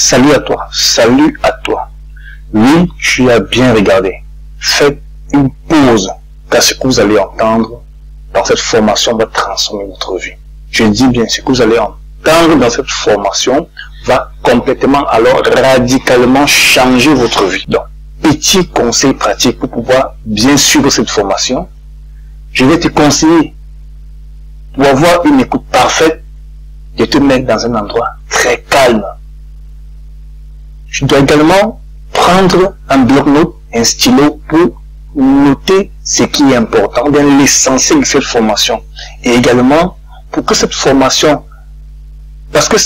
Salut à toi, salut à toi. Oui, tu as bien regardé. Faites une pause, car ce que vous allez entendre dans cette formation va transformer votre vie. Je dis bien, ce que vous allez entendre dans cette formation va complètement, alors radicalement changer votre vie. Donc, petit conseil pratique pour pouvoir bien suivre cette formation. Je vais te conseiller, pour avoir une écoute parfaite, de te mettre dans un endroit très calme. Tu dois également prendre un bloc-notes, un stylo pour noter ce qui est important, bien l'essentiel de cette formation. Et également, pour que cette formation, parce que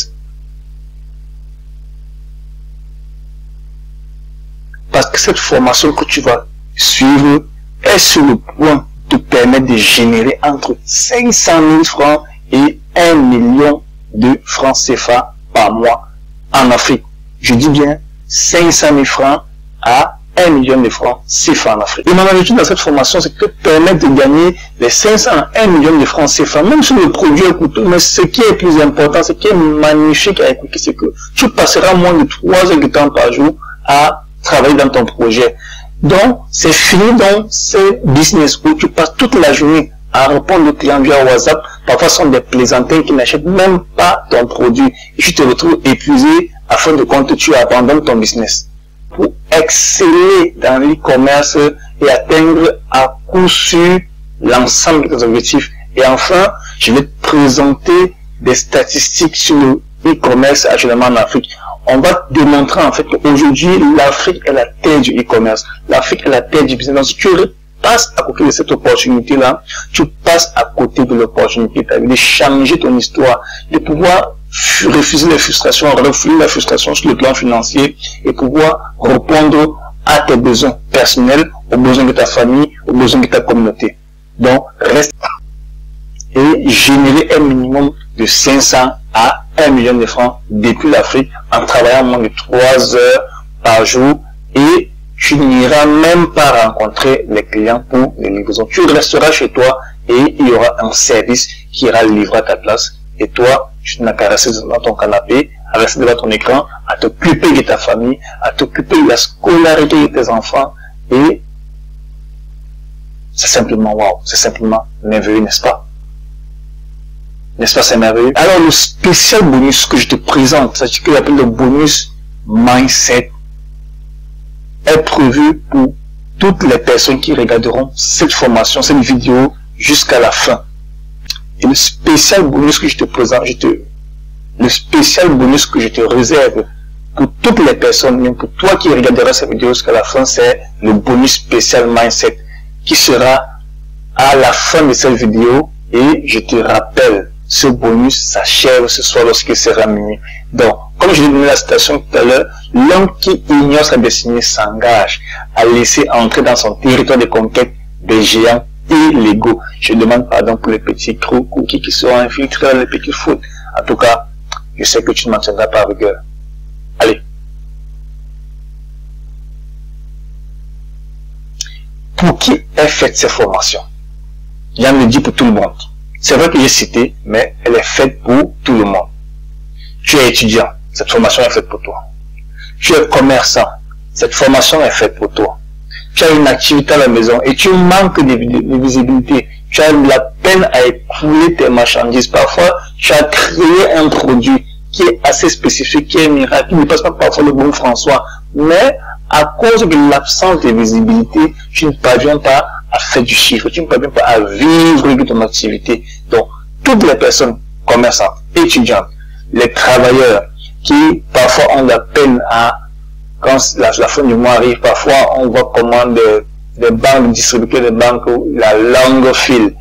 cette formation que tu vas suivre est sur le point de te permettre de générer entre 500 000 francs et 1 million de francs CFA par mois en Afrique. Je dis bien 500 000 francs à 1 million de francs CFA en Afrique. Et mon objectif dans cette formation, c'est de te permettre de gagner les 500 à 1 million de francs CFA, même si le produit est coûteux. Mais ce qui est plus important, ce qui est magnifique à écouter, c'est que tu passeras moins de 3 heures de temps par jour à travailler dans ton projet. Donc, c'est fini dans ces business où tu passes toute la journée à répondre aux clients via WhatsApp. Parfois, ce sont des plaisantins qui n'achètent même pas ton produit. Et tu te retrouves épuisé afin de compte tu abandonnes ton business. Pour exceller dans l'e-commerce et atteindre à coup sûr l'ensemble de tes objectifs. Et enfin, je vais te présenter des statistiques sur le e-commerce actuellement en Afrique. On va te démontrer en fait qu'aujourd'hui, l'Afrique est la terre du e-commerce. L'Afrique est la terre du business. Donc, si tu passes à côté de cette opportunité-là, tu passes à côté de l'opportunité de changer ton histoire, de pouvoir refuser les frustrations, refouler la frustration sur le plan financier et pouvoir répondre à tes besoins personnels, aux besoins de ta famille, aux besoins de ta communauté. Donc, reste et générer un minimum de 500 à 1 million de francs depuis l'Afrique en travaillant moins de 3 heures par jour et tu n'iras même pas rencontrer les clients pour les livraisons. Tu resteras chez toi et il y aura un service qui ira livrer à ta place. Et toi, tu n'as qu'à rester dans ton canapé, à rester devant ton écran, à t'occuper de ta famille, à t'occuper de la scolarité de tes enfants. Et c'est simplement waouh, c'est simplement merveilleux, n'est-ce pas? N'est-ce pas, c'est merveilleux? Alors, le spécial bonus que je te présente, c'est ce que j'appelle le bonus mindset, est prévu pour toutes les personnes qui regarderont cette formation, cette vidéo jusqu'à la fin. Et le spécial bonus que je te présente, le spécial bonus que je te réserve pour toutes les personnes, même pour toi qui regarderas cette vidéo jusqu'à la fin, c'est le bonus spécial mindset qui sera à la fin de cette vidéo. Et je te rappelle, ce bonus s'achève ce soir lorsqu'il sera minuit. Donc, comme je l'ai donné la citation tout à l'heure, l'homme qui ignore sa destinée s'engage à laisser entrer dans son territoire de conquête des géants illégaux. Je demande pardon pour les petits cookies qui seront infiltrés dans les petites fautes. En tout cas, je sais que tu ne m'en tiendras pas à rigueur. Allez. Pour qui est faite cette formation? Yann le dit pour tout le monde. C'est vrai que j'ai cité, mais elle est faite pour tout le monde. Tu es étudiant, cette formation est faite pour toi. Tu es commerçant, cette formation est faite pour toi. Tu as une activité à la maison et tu manques de visibilité. Tu as la peine à écouler tes marchandises. Parfois, tu as créé un produit qui est assez spécifique, qui est miracle, qui ne passe pas parfois le bon François. Mais à cause de l'absence de visibilité, tu ne parviens pas à faire du chiffre, tu ne parviens pas à vivre de ton activité. Donc, toutes les personnes commerçantes, étudiantes, les travailleurs qui parfois ont la peine à, quand la fin du mois arrive, parfois on voit comment des banques, distributeurs de banques, la longue file,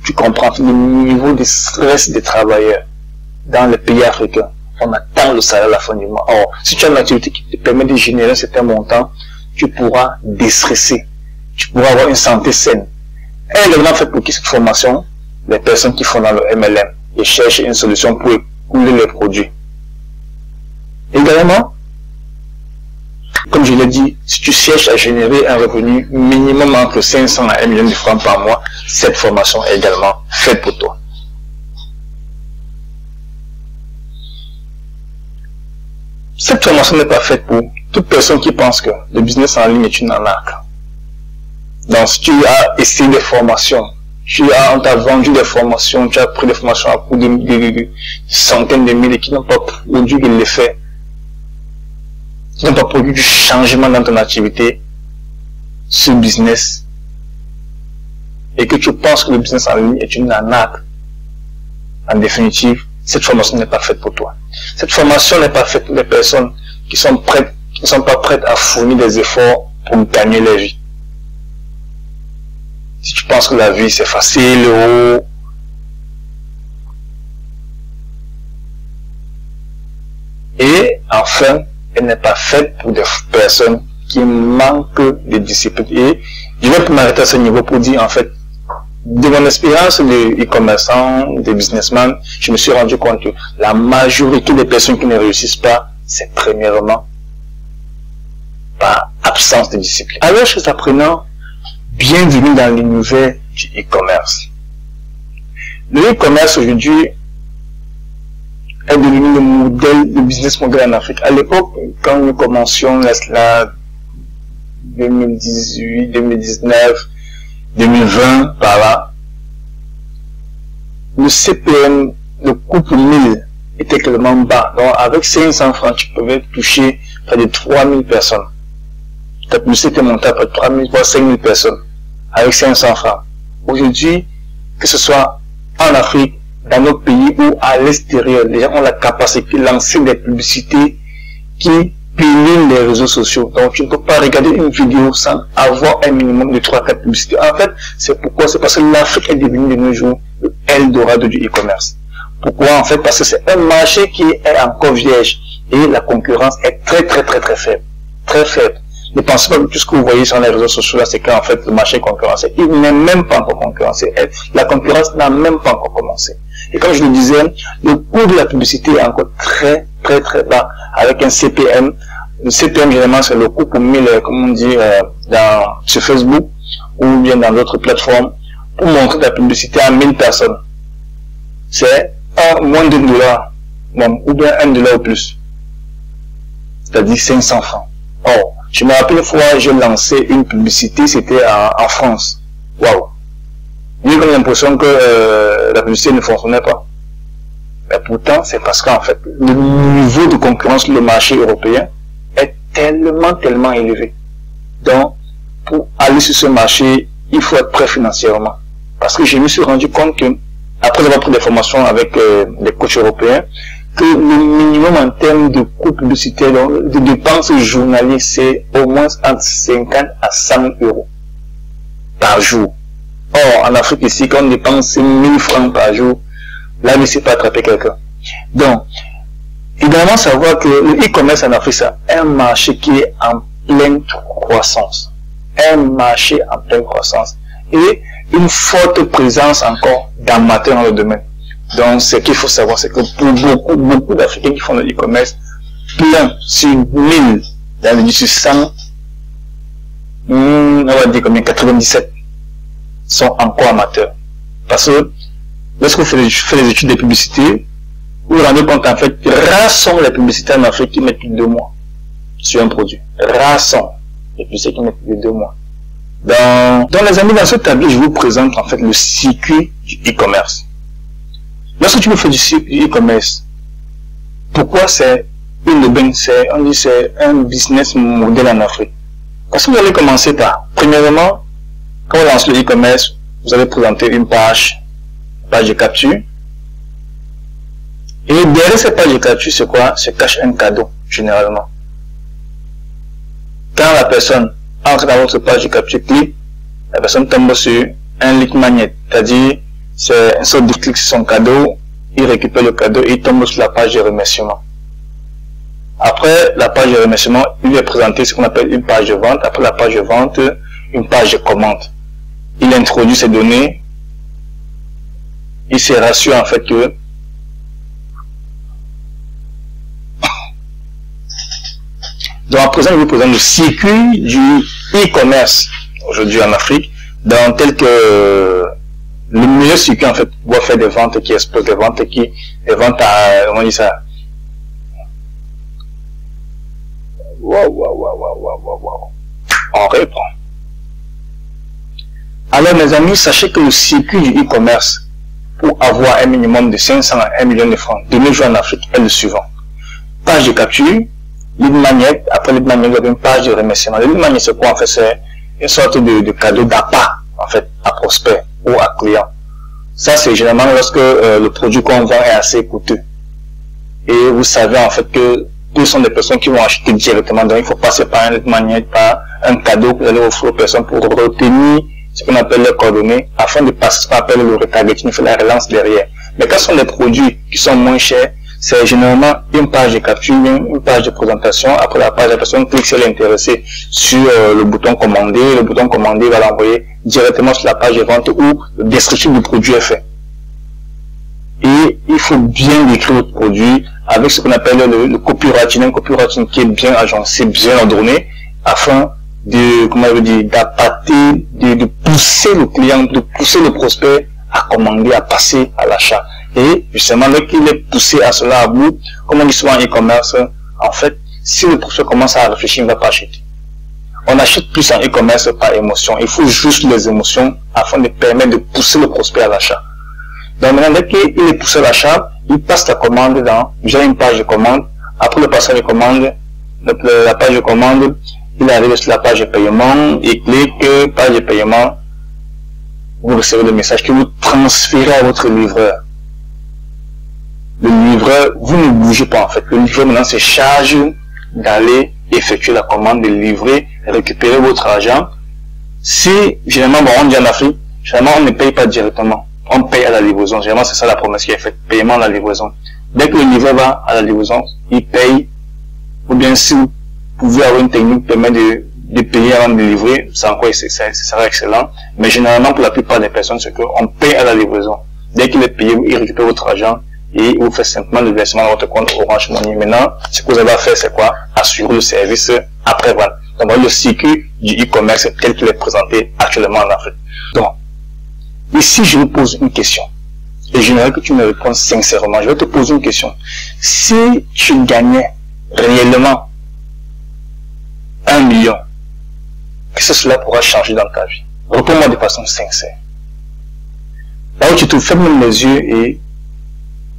tu comprends le niveau de stress des travailleurs dans les pays africains. On attend le salaire à la fin du mois. Or, si tu as une activité qui te permet de générer un certain montant, tu pourras déstresser. Tu pourras avoir une santé saine. Et également fait pour qui cette formation? Les personnes qui font dans le MLM et cherchent une solution pour écouler les produits. Également, comme je l'ai dit, si tu cherches à générer un revenu minimum entre 500 à 1 million de francs par mois, cette formation est également faite pour toi. Cette formation n'est pas faite pour toute personne qui pense que le business en ligne est une arnaque. Donc, si tu as essayé des formations, on t'a vendu des formations, tu as pris des formations à coût de centaines de milliers qui n'ont pas produit l'effet, qui n'ont pas produit du changement dans ton activité, ce business, et que tu penses que le business en ligne est une arnaque, en définitive, cette formation n'est pas faite pour toi. Cette formation n'est pas faite pour les personnes qui sont prêtes, qui ne sont pas prêtes à fournir des efforts pour gagner leur vie. Si tu penses que la vie c'est facile, et enfin, elle n'est pas faite pour des personnes qui manquent de discipline. Et je vais m'arrêter à ce niveau pour dire, en fait, de mon expérience de e-commerçant, de businessman, je me suis rendu compte que la majorité des personnes qui ne réussissent pas, c'est premièrement par absence de discipline. Alors, chers apprenants, bienvenue dans l'univers du e-commerce. Le e-commerce aujourd'hui est devenu le modèle, le business model en Afrique. À l'époque, quand nous commencions la 2018, 2019, 2020, par là, le CPM, le coût pour 1000 était tellement bas. Donc, avec 500 francs, tu pouvais toucher près de 3000 personnes. Ta publicité était montée à près de 3000, voire 5000 personnes. Avec 500 francs. Aujourd'hui, que ce soit en Afrique, dans notre pays ou à l'extérieur, les gens ont la capacité de lancer des publicités qui pilulent les réseaux sociaux. Donc, tu ne peux pas regarder une vidéo sans avoir un minimum de 3-4 publicités. En fait, c'est pourquoi? C'est parce que l'Afrique est devenue de nos jours le Eldorado du e-commerce. Pourquoi? En fait, parce que c'est un marché qui est encore vierge et la concurrence est très faible. Très faible. Ne pensez pas que tout ce que vous voyez sur les réseaux sociaux là, c'est qu'en fait le marché est concurrencé. Il n'est même pas encore concurrencé. La concurrence n'a même pas encore commencé. Et comme je le disais, le coût de la publicité est encore très bas, avec un CPM. Le CPM, généralement, c'est le coût pour 1000, comme on dit, sur Facebook, ou bien dans d'autres plateformes, pour montrer de la publicité à 1000 personnes. C'est moins de $, bon, ou bien $1 ou plus. C'est-à-dire 500 francs. Or, je me rappelle une fois, j'ai lancé une publicité, c'était en France. Waouh! J'ai eu l'impression que la publicité ne fonctionnait pas. Mais pourtant, c'est parce qu'en fait, le niveau de concurrence sur le marché européen est tellement élevé. Donc, pour aller sur ce marché, il faut être prêt financièrement. Parce que je me suis rendu compte que, après avoir pris des formations avec des coachs européens, que le minimum en termes de coûts publicitaires, de dépenses journalières, c'est au moins entre 50 à 100 euros par jour. Or, en Afrique ici, quand on dépense 1000 francs par jour, là, il ne sait pas attraper quelqu'un. Donc, également savoir que le e-commerce en Afrique, c'est un marché qui est en pleine croissance. Un marché en pleine croissance. Et une forte présence encore d'amateurs dans le domaine. Donc, ce qu'il faut savoir, c'est que pour beaucoup d'Africains qui font le e-commerce, plein sur 1000, dans le sur 100, on va dire combien, 97 sont encore amateurs. Parce que lorsque vous faites les études de publicité, vous vous rendez compte en fait, rares sont les publicités en Afrique qui mettent plus de 2 mois sur un produit. Rares sont les publicités qui mettent plus de 2 mois. Donc les amis, dans ce tableau, je vous présente en fait le circuit du e-commerce. Lorsque tu me fais du e-commerce, pourquoi c'est on dit c'est un business model en Afrique? Parce que vous allez commencer par, premièrement, quand vous lancez le e-commerce, vous allez présenter une page de capture. Et derrière cette page de capture, c'est quoi? Se cache un cadeau, généralement. Quand la personne entre dans votre page de capture, clique, la personne tombe sur un link magnet, c'est-à-dire c'est un sorte de clic sur son cadeau, il récupère le cadeau et il tombe sur la page de remerciement. Après la page de remerciement, il est présenté ce qu'on appelle une page de vente. Après la page de vente, une page de commande. Il introduit ses données. Il se rassure en fait que donc à présent, je vous présente le circuit du e-commerce aujourd'hui en Afrique, dans tel que le meilleur circuit en fait pour faire des ventes qui explosent, des ventes à, on dit ça, On reprend. Alors mes amis, sachez que le circuit du e-commerce pour avoir un minimum de 500 à 1 million de francs de nos jours en Afrique est le suivant. Page de capture, lead magnet, après lead magnet, vous avez une page de remerciement. Le lead magnet, c'est quoi en fait? C'est une sorte de cadeau d'appât en fait à prospect ou à client. Ça c'est généralement lorsque le produit qu'on vend est assez coûteux. Et vous savez en fait que ce sont des personnes qui vont acheter directement, donc il faut passer par un lead magnet, par un cadeau que vous allez offrir aux personnes pour retenir ce qu'on appelle les coordonnées, afin de passer ce qu'on appelle le retargeting, faire la relance derrière. Mais quand ce sont des produits qui sont moins chers, c'est généralement une page de capture, une page de présentation. Après la page, la personne clique si elle est intéressée sur le bouton commander. Le bouton commander va l'envoyer directement sur la page de vente où le descriptif du produit est fait. Et il faut bien décrire votre produit avec ce qu'on appelle le copywriting, un copywriting qui est bien agencé, bien ordonné, afin de, comment je veux dire, d'appâter, de pousser le client, de pousser le prospect à commander, à passer à l'achat. Et justement, dès qu'il est poussé à cela à bout, comme on dit souvent en e-commerce, en fait, si le prospect commence à réfléchir, il ne va pas acheter. On achète plus en e-commerce par émotion. Il faut juste les émotions afin de permettre de pousser le prospect à l'achat. Donc maintenant, dès qu'il est poussé à l'achat, il passe la commande dans déjà une page de commande. Après le passage de commande, la page de commande, il arrive sur la page de paiement, il clique page de paiement, vous recevez le message que vous transférez à votre livreur. Le livreur, vous ne bougez pas en fait. Le livreur maintenant se charge d'aller effectuer la commande, de livrer, récupérer votre argent. Si, généralement, bon, on dit en Afrique, généralement on ne paye pas directement. On paye à la livraison. Généralement, c'est ça la promesse qui est faite. Paiement à la livraison. Dès que le livreur va à la livraison, il paye. Ou bien si vous pouvez avoir une technique qui permet de payer avant de livrer, c'est encore, ça sera excellent. Mais généralement, pour la plupart des personnes, c'est qu'on paye à la livraison. Dès qu'il est payé, il récupère votre argent et vous faites simplement le versement dans votre compte Orange Money. Maintenant, ce que vous avez à faire, c'est quoi? Assurer le service après-vente. Donc, le circuit du e-commerce tel qu'il est présenté actuellement en Afrique. Donc, ici, je vous pose une question. Et j'aimerais que tu me répondes sincèrement. Je vais te poser une question. Si tu gagnais réellement 1 million, qu'est-ce que cela pourra changer dans ta vie? Réponds-moi de façon sincère. Là où tu te fermes les yeux et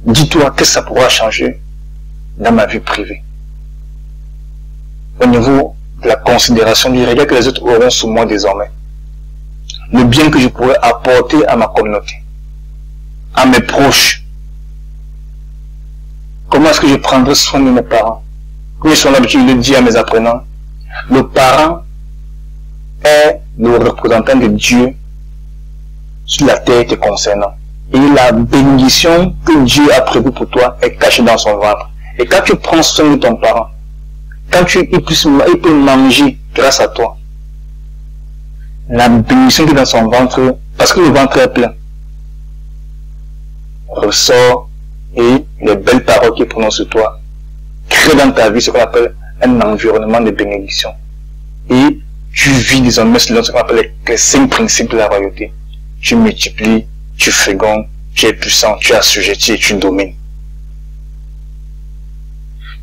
dis-toi qu'est-ce que ça pourra changer dans ma vie privée. Au niveau de la considération du regard que les autres auront sur moi désormais. Le bien que je pourrais apporter à ma communauté, à mes proches. Comment est-ce que je prendrai soin de mes parents? Comme ils sont l'habitude de dire à mes apprenants, le parent est le représentant de Dieu sur la terre te concernant. Et la bénédiction que Dieu a prévue pour toi est cachée dans son ventre. Et quand tu prends soin de ton parent, quand il peut manger grâce à toi, la bénédiction qui est dans son ventre, parce que le ventre est plein, ressort et les belles paroles qu'il prononce sur toi créent dans ta vie ce qu'on appelle un environnement de bénédiction. Et tu vis désormais selon ce qu'on appelle les 5 principes de la royauté. Tu multiplies, tu fécondes, tu es puissant, tu es assujetti et tu domines.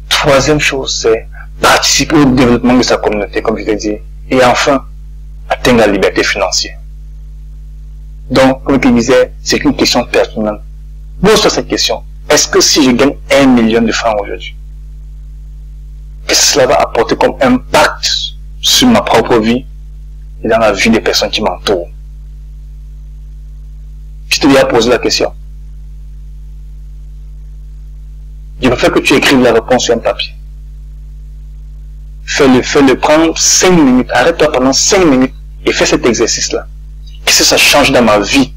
Troisième chose, c'est participer au développement de sa communauté, comme je l'ai dit. Et enfin, atteindre la liberté financière. Donc, comme je disais, c'est une question pertinente. Pose-toi cette question. Est-ce que si je gagne 1 million de francs aujourd'hui, qu'est-ce que cela va apporter comme impact sur ma propre vie et dans la vie des personnes qui m'entourent? Tu te déjà posé la question. Je préfère que tu écrives la réponse sur un papier. Fais-le, prends 5 minutes, arrête-toi pendant 5 minutes et fais cet exercice-là. Qu'est-ce que ça change dans ma vie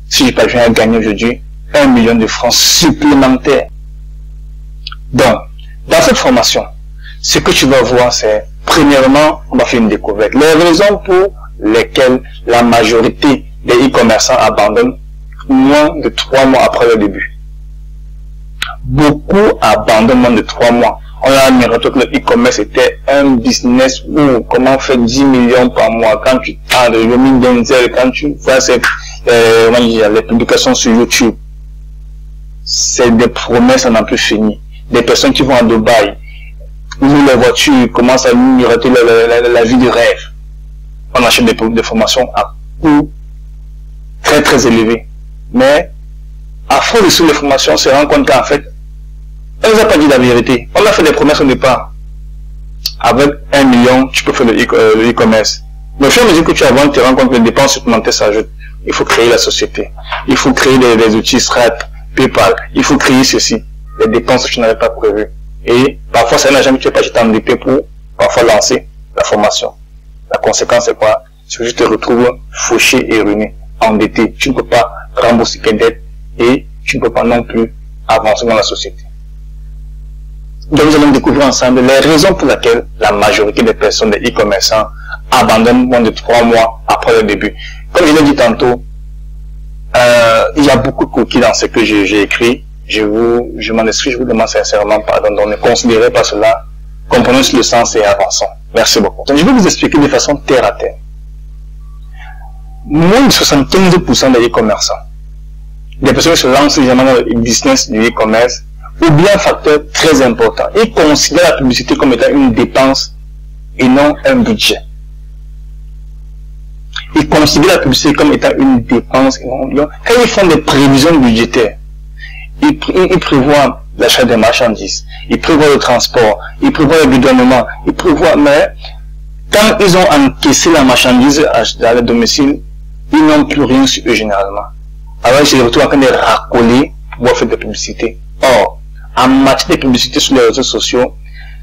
si je parviens à gagner aujourd'hui 1 million de francs supplémentaires? Donc, dans cette formation, ce que tu vas voir, c'est, premièrement, on va faire une découverte. Les raisons pour lesquelles la majorité des e-commerçants abandonnent moins de 3 mois après le début. Beaucoup abandonnent moins de 3 mois. On a admis que le e-commerce était un business où comment faire 10 millions par mois. Quand tu parles de Yomi Denzel, quand tu vois les publications sur YouTube, c'est des promesses à n'en plus finir. Des personnes qui vont à Dubaï, où les voitures commencent à miroiter la vie de rêve. On achète des formations à coût très très élevé. Mais, à force de suivre les formations, on se rend compte qu'en fait, on ne nous a pas dit la vérité. On a fait des promesses au départ. Avec 1 million, tu peux faire le e-commerce. Mais au fur et à mesure que tu avances, tu te rends compte que les dépenses supplémentaires s'ajoutent. Il faut créer la société. Il faut créer des outils Stripe, PayPal. Il faut créer ceci. Les dépenses que tu n'avais pas prévues. Et parfois, ça n'a jamais, tu n'as pas jeté en épée pour parfois lancer la formation. La conséquence, c'est quoi? C'est que tu te retrouves fauché et ruiné, endetté. Tu ne peux pas rembourser tes dettes et tu ne peux pas non plus avancer dans la société. Donc, nous allons découvrir ensemble les raisons pour lesquelles la majorité des personnes, des e-commerçants, abandonnent moins de 3 mois après le début. Comme je l'ai dit tantôt, il y a beaucoup de coquilles dans ce que j'ai écrit. Je m'en excuse, je vous demande sincèrement pardon. Donc, ne considérez pas cela. Comprenons le sens et avançons. Merci beaucoup. Donc, je vais vous expliquer de façon terre à terre. Moins de 75% des e-commerçants, des personnes qui se lancent généralement dans le business du e-commerce, oublient un facteur très important. Ils considèrent la publicité comme étant une dépense et non un budget. Ils considèrent la publicité comme étant une dépense et non. Quand ils font des prévisions budgétaires, ils prévoient l'achat des marchandises, ils prévoient le transport, ils prévoient le bidonnement, ils prévoient, mais quand ils ont encaissé la marchandise dans le domicile, ils n'ont plus rien sur eux généralement. Alors ils se retrouvent en train de racoler pour faire des publicités. Or, en matière de publicité sur les réseaux sociaux,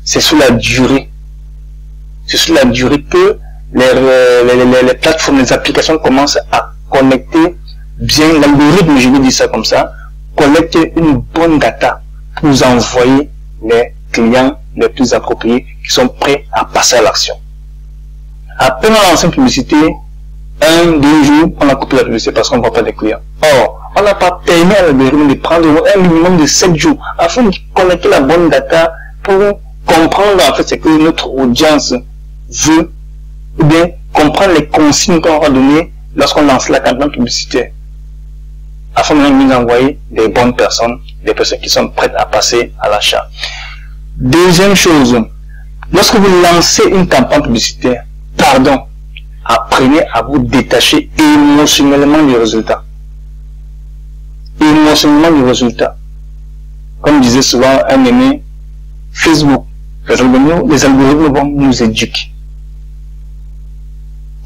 c'est sur la durée. C'est sur la durée que les plateformes, les applications commencent à connecter bien, l'algorithme, je vais dire ça comme ça, collecter une bonne data pour vous envoyer les clients les plus appropriés qui sont prêts à passer à l'action. Après on a lancé une publicité, 1-2 jours, on a coupé la publicité parce qu'on ne voit pas des clients. Or, on n'a pas permis à l'algorithme de prendre un minimum de 7 jours afin de connecter la bonne data pour comprendre en fait ce que notre audience veut, ou bien comprendre les consignes qu'on va donner lorsqu'on lance la campagne publicitaire, afin de nous envoyer des bonnes personnes, des personnes qui sont prêtes à passer à l'achat. Deuxième chose, lorsque vous lancez une campagne publicitaire, apprenez à vous détacher émotionnellement du résultat. Émotionnellement du résultat. Comme disait souvent un aimé, Facebook, les algorithmes vont nous éduquer.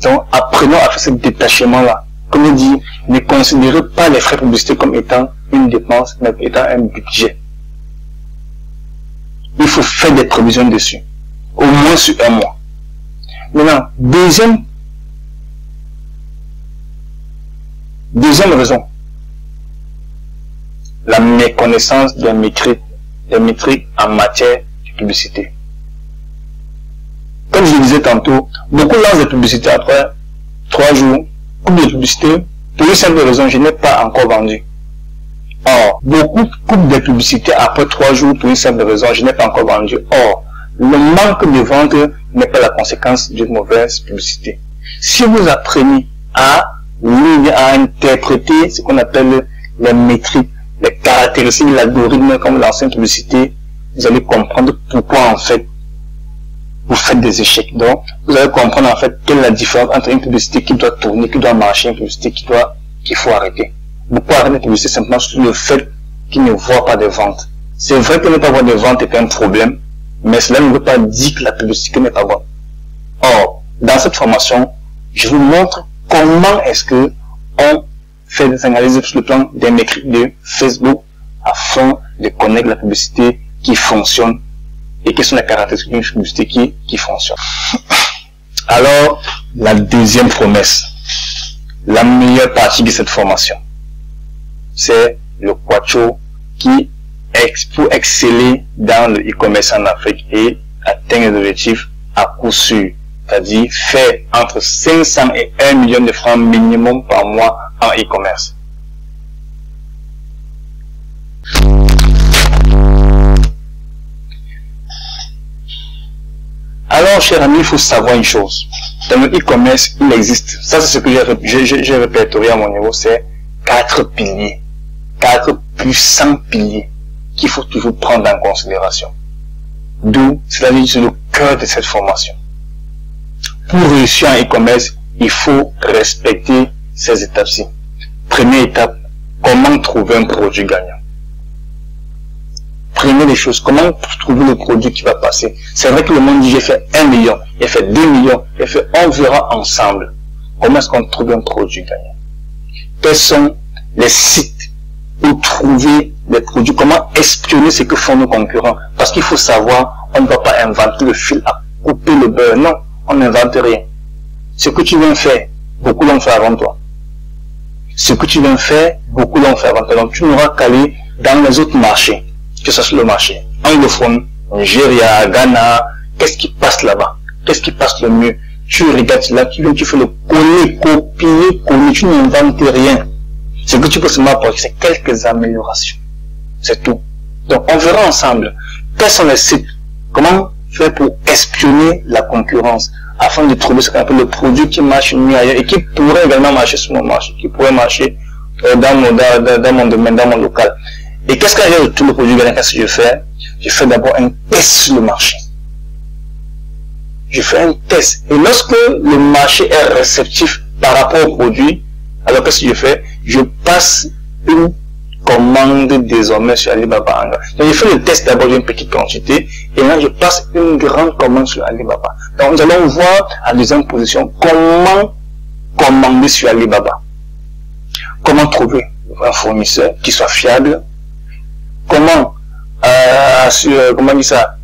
Donc, apprenons à faire ce détachement-là. Comme je dis, ne considérez pas les frais publicitaires comme étant une dépense, mais étant un budget. Il faut faire des prévisions dessus. Au moins sur un mois. Maintenant, deuxième raison. La méconnaissance des métriques en matière de publicité. Comme je le disais tantôt, beaucoup lancent des publicités après 3 jours, coupent de publicité, pour une simple raison, je n'ai pas encore vendu. Or, beaucoup coupent des publicités après 3 jours pour une simple raison, je n'ai pas encore vendu. Or, le manque de vente n'est pas la conséquence d'une mauvaise publicité. Si vous apprenez à lire, à interpréter ce qu'on appelle les métriques, les caractéristiques de l'algorithme comme l'ancienne publicité, vous allez comprendre pourquoi en fait vous faites des échecs. Donc, vous allez comprendre en fait quelle est la différence entre une publicité qui doit tourner, qui doit marcher, une publicité qu'il faut arrêter. Beaucoup arrêtent la publicité simplement sur le fait qu'ils ne voient pas de vente. C'est vrai que ne pas voir de vente est un problème, mais cela ne veut pas dire que la publicité n'est pas bonne. Or, dans cette formation, je vous montre comment est-ce que on fait des analyses sur le plan des métriques de Facebook afin de connaître la publicité qui fonctionne et quelles sont les caractéristiques d'une publicité qui fonctionne. Alors, la deuxième promesse, la meilleure partie de cette formation, c'est le quattro qui pour exceller dans le e-commerce en Afrique et atteindre les objectifs à coup sûr, c'est-à-dire faire entre 500 et 1 million de francs minimum par mois en e-commerce. Alors, chers amis, il faut savoir une chose. Dans le e-commerce, il existe, ça c'est ce que j'ai répertorié à mon niveau, c'est 4 piliers, 4 puissants piliers qu'il faut toujours prendre en considération. d'où, c'est-à-dire c'est le cœur de cette formation. Pour réussir en e-commerce, il faut respecter ces étapes-ci. Première étape, comment trouver un produit gagnant. Première des choses, comment trouver le produit qui va passer. C'est vrai que le monde dit j'ai fait 1 million, j'ai fait 2 millions, j'ai fait, on verra ensemble. Comment est-ce qu'on trouve un produit gagnant? Quels sont les sites où trouver des produits? Comment espionner ce que font nos concurrents? Parce qu'il faut savoir, on ne va pas inventer le fil à couper le beurre. Non, on n'invente rien. Ce que tu viens faire, beaucoup l'ont fait avant toi. Ce que tu viens faire, beaucoup l'ont fait avant toi. Donc tu n'auras qu'à aller dans les autres marchés, que ce soit le marché anglophone, Nigeria, Ghana, qu'est-ce qui passe là-bas? Qu'est-ce qui passe le mieux? Tu regardes là, tu fais le coller, copier, coller, tu n'inventes rien. Ce que tu peux seulement apporter, c'est quelques améliorations. C'est tout. Donc, on verra ensemble quels sont les sites, comment faire pour espionner la concurrence, afin de trouver ce qu'on appelle le produit qui marche mieux ailleurs et qui pourrait également marcher sur mon marché, qui pourrait marcher dans mon domaine, dans mon local. Et qu'est-ce qu'il y a de tout le produit gagnant? Qu'est-ce que je fais? Je fais d'abord un test sur le marché. Je fais un test. Et lorsque le marché est réceptif par rapport au produit, alors qu'est-ce que je fais? Je passe une commande désormais sur Alibaba. Donc je fais le test d'abord d'une petite quantité et là je passe une grande commande sur Alibaba. Donc nous allons voir en deuxième position comment commander sur Alibaba. Comment trouver un fournisseur qui soit fiable. Comment comment dire ça?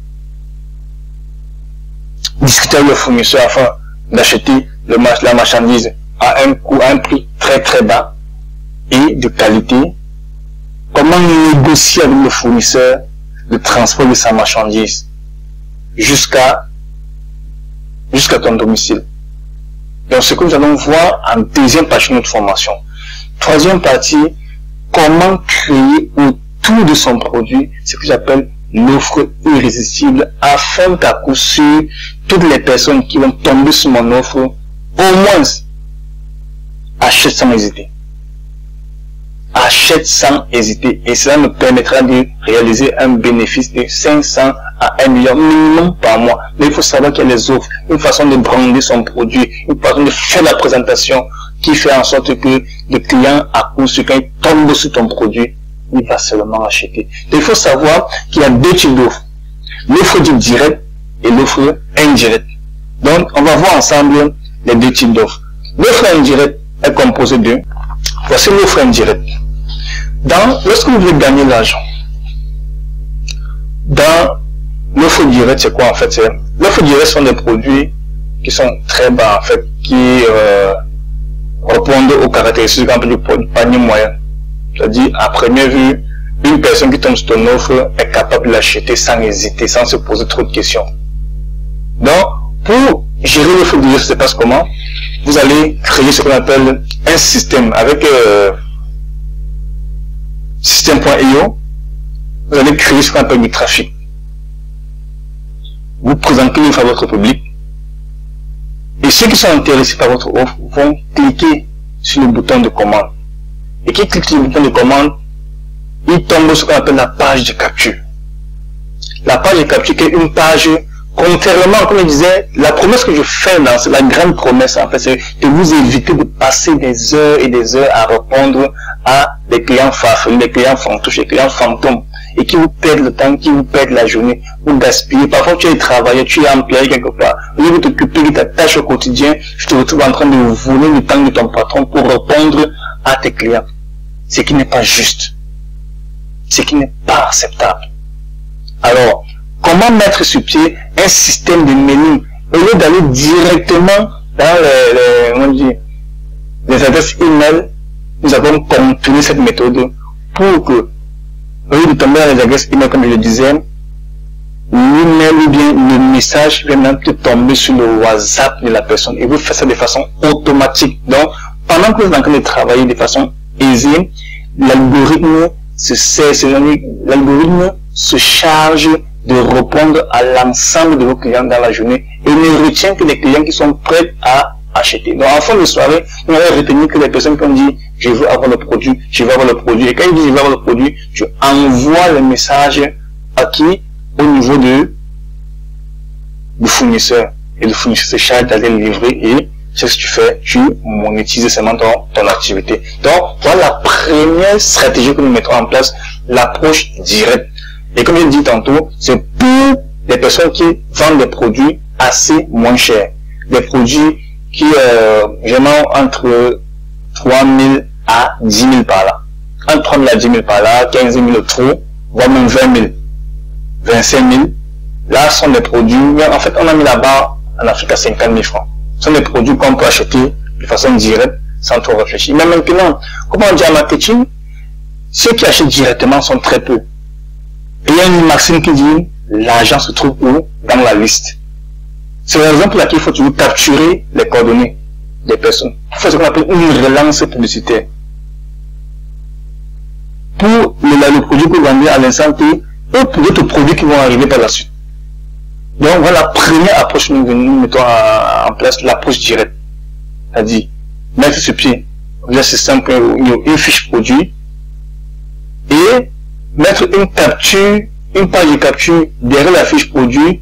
Discuter avec le fournisseur afin d'acheter la marchandise à un prix très très bas et de qualité. Comment négocier avec le fournisseur le transport de sa marchandise jusqu'à ton domicile. Donc ce que nous allons voir en deuxième partie de notre formation. Troisième partie, comment créer autour de son produit ce que j'appelle l'offre irrésistible, afin qu'à coup sûr, toutes les personnes qui vont tomber sur mon offre, au moins, achètent sans hésiter. Achètent sans hésiter. Et cela me permettra de réaliser un bénéfice de 500 à 1 million minimum par mois. Mais il faut savoir qu'il y a les offres, une façon de brander son produit, une façon de faire la présentation qui fait en sorte que le client, à coup sûr, quand il tombe sur ton produit, il va seulement acheter. Il faut savoir qu'il y a deux types d'offres. L'offre directe et l'offre indirecte. Donc, on va voir ensemble les deux types d'offres. L'offre indirecte est composée de, voici l'offre indirecte. Lorsque vous voulez gagner l'argent, dans l'offre directe, c'est quoi en fait? L'offre directe sont des produits qui sont très bas en fait, qui répondent aux caractéristiques du panier moyen. C'est-à-dire, à première vue, une personne qui tombe sur ton offre est capable de l'acheter sans hésiter, sans se poser trop de questions. Donc, pour gérer l'offre directe, ça se passe comment? Vous allez créer ce qu'on appelle un système avec système.io. Vous allez créer ce qu'on appelle du trafic. Vous présentez l'offre à votre public. Et ceux qui sont intéressés par votre offre vont cliquer sur le bouton de commande. Et qui clique sur le bouton de commande, il tombe sur ce qu'on appelle la page de capture. La page de capture qui est une page, contrairement, comme je disais, la promesse que je fais là, c'est la grande promesse en fait, c'est de vous éviter de passer des heures et des heures à répondre à des clients farfelus, des clients fantôches, des clients fantômes, et qui vous perdent le temps, qui vous perdent la journée, vous gaspillez. Parfois tu es travailleur, tu es employé quelque part, au lieu de t'occuper de ta tâche au quotidien, je te retrouve en train de voler le temps de ton patron pour répondre à tes clients. Ce qui n'est pas juste. Ce qui n'est pas acceptable. Alors, comment mettre sur pied un système de mailing au lieu d'aller directement dans les adresses email? Nous avons contourné cette méthode pour que, au lieu de tomber dans les adresses email comme je le disais, l'email ou bien le message vient maintenant te tomber sur le WhatsApp de la personne et vous faites ça de façon automatique. Donc, pendant que vous êtes en train de travailler de façon aisée, l'algorithme se charge de répondre à l'ensemble de vos clients dans la journée et ne retient que les clients qui sont prêts à acheter. Donc en fin de soirée, on va retenir que les personnes qui ont dit je veux avoir le produit, je veux avoir le produit. Et quand ils disent je veux avoir le produit, tu envoies le message à qui? Au niveau de du fournisseur. Et le fournisseur se charge d'aller livrer et c'est ce que tu fais, tu monétises seulement ton activité. Donc, voilà la première stratégie que nous mettons en place, l'approche directe. Et comme je l'ai dit tantôt, c'est pour les personnes qui vendent des produits assez moins chers. Des produits qui, généralement, entre 3 000 à 10 000 par là. Entre 3 000 à 10 000 par là, 15 000 au trop, voire même 20 000, 25 000. Là, ce sont des produits, mais en fait, on a mis là-bas en Afrique à 50 000 francs. Ce sont des produits qu'on peut acheter de façon directe, sans trop réfléchir. Mais maintenant, comme on dit en marketing, ceux qui achètent directement sont très peu. Et il y a une maxime qui dit, l'argent se trouve où? Dans la liste. C'est la raison pour laquelle il faut toujours capturer les coordonnées des personnes. Il faut ce qu'on appelle une relance publicitaire. Pour le produit que vous vendez à l'instant T, et pour d'autres produits qui vont arriver par la suite. Donc voilà la première approche que nous mettons en place, l'approche directe. C'est-à-dire, mettre sur pied, c'est simple, une fiche produit, et mettre une capture, une page de capture derrière la fiche produit,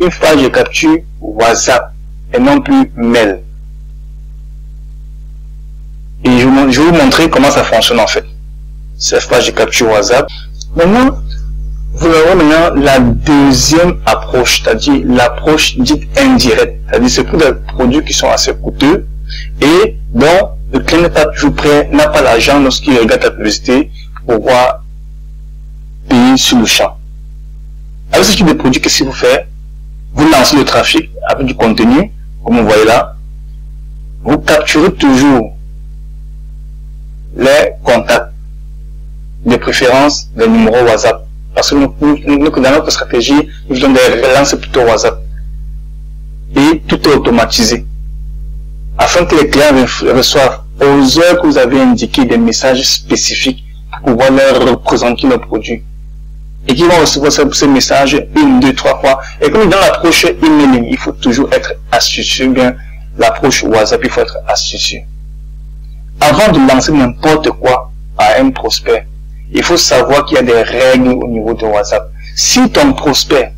une page de capture WhatsApp, et non plus mail. Et je vais vous montrer comment ça fonctionne en fait. Cette page de capture WhatsApp. Maintenant, vous verrez maintenant la deuxième approche, c'est-à-dire l'approche dite indirecte. C'est-à-dire c'est pour des produits qui sont assez coûteux et dont le client n'est pas toujours prêt, n'a pas l'argent lorsqu'il regarde la publicité pour pouvoir payer sur le champ. Avec ce type de produit, qu'est-ce que vous faites? Vous lancez le trafic avec du contenu, comme vous voyez là. Vous capturez toujours les contacts, de préférence les numéros WhatsApp. Parce que nous, dans notre stratégie, nous faisons des relances plutôt WhatsApp. Et tout est automatisé. Afin que les clients reçoivent aux heures que vous avez indiqué des messages spécifiques pour pouvoir leur représenter le produit. Et qu'ils vont recevoir ces messages 1, 2, 3 fois. Et comme dans l'approche emailing, il faut toujours être astucieux. Bien, l'approche WhatsApp, il faut être astucieux. Avant de lancer n'importe quoi à un prospect, il faut savoir qu'il y a des règles au niveau de WhatsApp. Si ton prospect,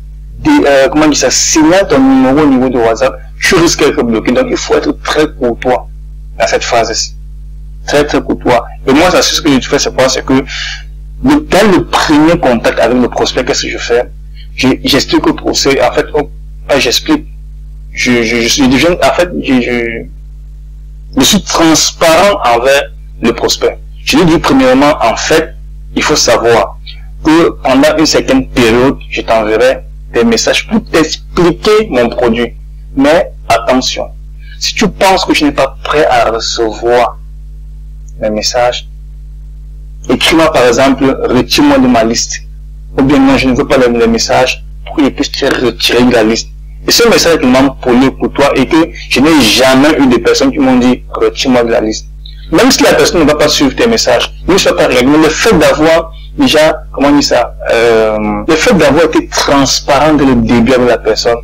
comment dire ça, signale ton numéro au niveau de WhatsApp, tu risques d'être bloqué. Donc, il faut être très courtois dans cette phase-ci. Très, très courtois. Et moi, ça, ce que je fais, c'est quoi? C'est que, dans le premier contact avec le prospect, qu'est-ce que je fais? J'explique au prospect, en fait, j'explique. Je deviens, en fait, je suis transparent envers le prospect. Je lui dis premièrement, en fait, il faut savoir que pendant une certaine période, je t'enverrai des messages pour t'expliquer mon produit. Mais attention, si tu penses que je n'ai pas prêt à recevoir mes messages, écris-moi par exemple, retire-moi de ma liste. Ou bien non, je ne veux pas les messages pour que je puisse te retirer de la liste. Et ce message est tellement poli pour toi et que je n'ai jamais eu de personnes qui m'ont dit retire-moi de la liste. Même si la personne ne va pas suivre tes messages, ne sois pas réglé. Mais le fait d'avoir déjà, comment on dit ça, le fait d'avoir été transparent dès le début avec la personne,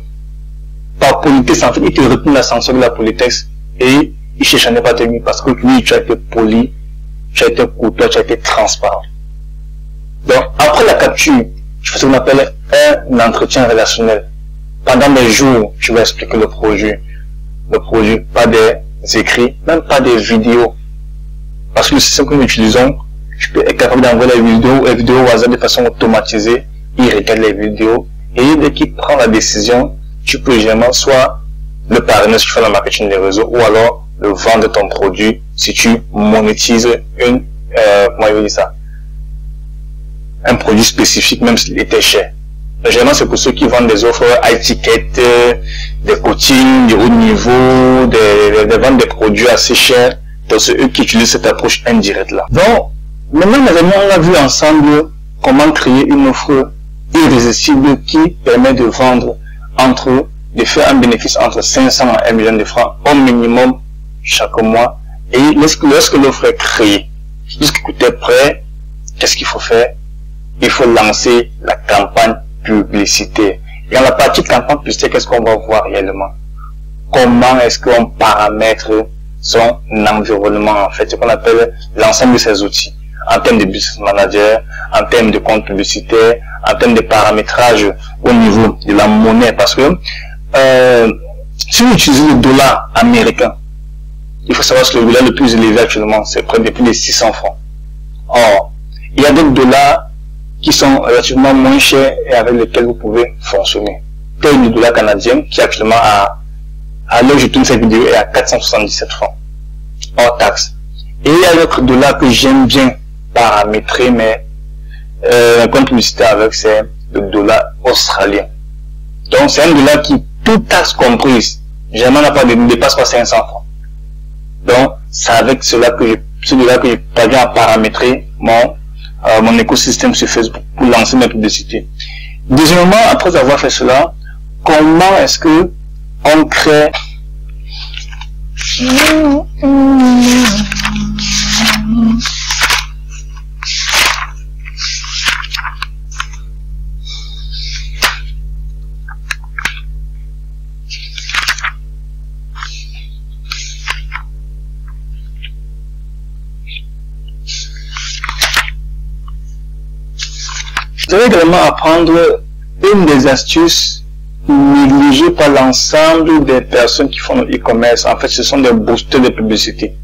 par politesse, en fait, il te retient la censure de la politesse et il cherche à ne pas te nuire parce que lui, tu as été poli, tu as été courtois, tu as été transparent. Donc, après la capture, tu fais ce qu'on appelle un entretien relationnel. Pendant des jours, tu vas expliquer le produit, pas des écrits, même pas des vidéos. Parce que le système que nous utilisons, tu peux être capable d'envoyer les vidéos WhatsApp de façon automatisée, il regarde les vidéos, et dès qu'il prend la décision, tu peux généralement soit le parrainer si tu fais le marketing des réseaux, ou alors le vendre ton produit si tu monétises comment je veux dire ça, un produit spécifique, même s'il était cher. Généralement, c'est pour ceux qui vendent des offres high ticket, des coachings de haut niveau, des ventes de produits assez chers. Donc, c'est eux qui utilisent cette approche indirecte là. Donc, maintenant, mes amis, on a vu ensemble comment créer une offre irrésistible qui permet de vendre de faire un bénéfice entre 500 à 1 million de francs au minimum chaque mois. Et lorsque l'offre est créée, lorsque tu es prêt, qu'est-ce qu'il faut faire? Il faut lancer la campagne publicitaire. Et dans la partie campagne publicitaire, qu'est-ce qu'on va voir réellement? Comment est-ce qu'on paramètre son environnement, en fait, ce qu'on appelle l'ensemble de ces outils. en termes de business manager, en termes de compte publicitaire, en termes de paramétrage au niveau de la monnaie. Parce que si vous utilisez le dollar américain, il faut savoir que le dollar le plus élevé actuellement, c'est près de plus de 600 francs. Or, il y a d'autres dollars qui sont relativement moins chers et avec lesquels vous pouvez fonctionner. Tel le dollar canadien qui actuellement à l'heure où je tourne cette vidéo est à 477 francs hors taxe. Et il y a l'autre dollar que j'aime bien paramétrer, mais un compte publicitaire avec, c'est le dollar australien. Donc c'est un dollar qui, toute taxe comprise, jamais ne dépasse pas 500 francs. Donc c'est avec ce dollar que je parviens à paramétrer mon écosystème sur Facebook pour lancer mes publicités. Deuxièmement, après avoir fait cela, comment est-ce que on crée vous allez également apprendre une des astuces négligées par l'ensemble des personnes qui font le e-commerce. En fait, ce sont des boosters de publicité.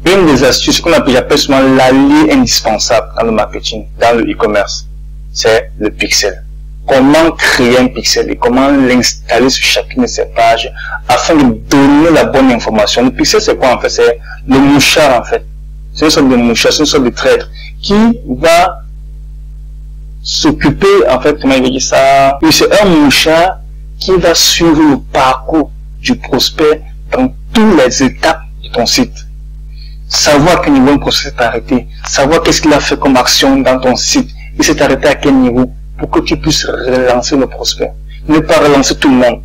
Une des astuces qu'on appelle souvent l'allié indispensable dans le marketing, dans le e-commerce, c'est le pixel. Comment créer un pixel et comment l'installer sur chacune de ces pages afin de donner la bonne information. Le pixel, c'est quoi en fait? C'est le mouchard en fait. C'est une sorte de mouchard, c'est une sorte de traître qui va s'occuper, en fait, comment il dit ça? Oui, c'est un mouchard qui va suivre le parcours du prospect dans toutes les étapes de ton site. Savoir à quel niveau le prospect s'est arrêté, savoir qu'est-ce qu'il a fait comme action dans ton site, il s'est arrêté à quel niveau, pour que tu puisses relancer le prospect. Ne pas relancer tout le monde.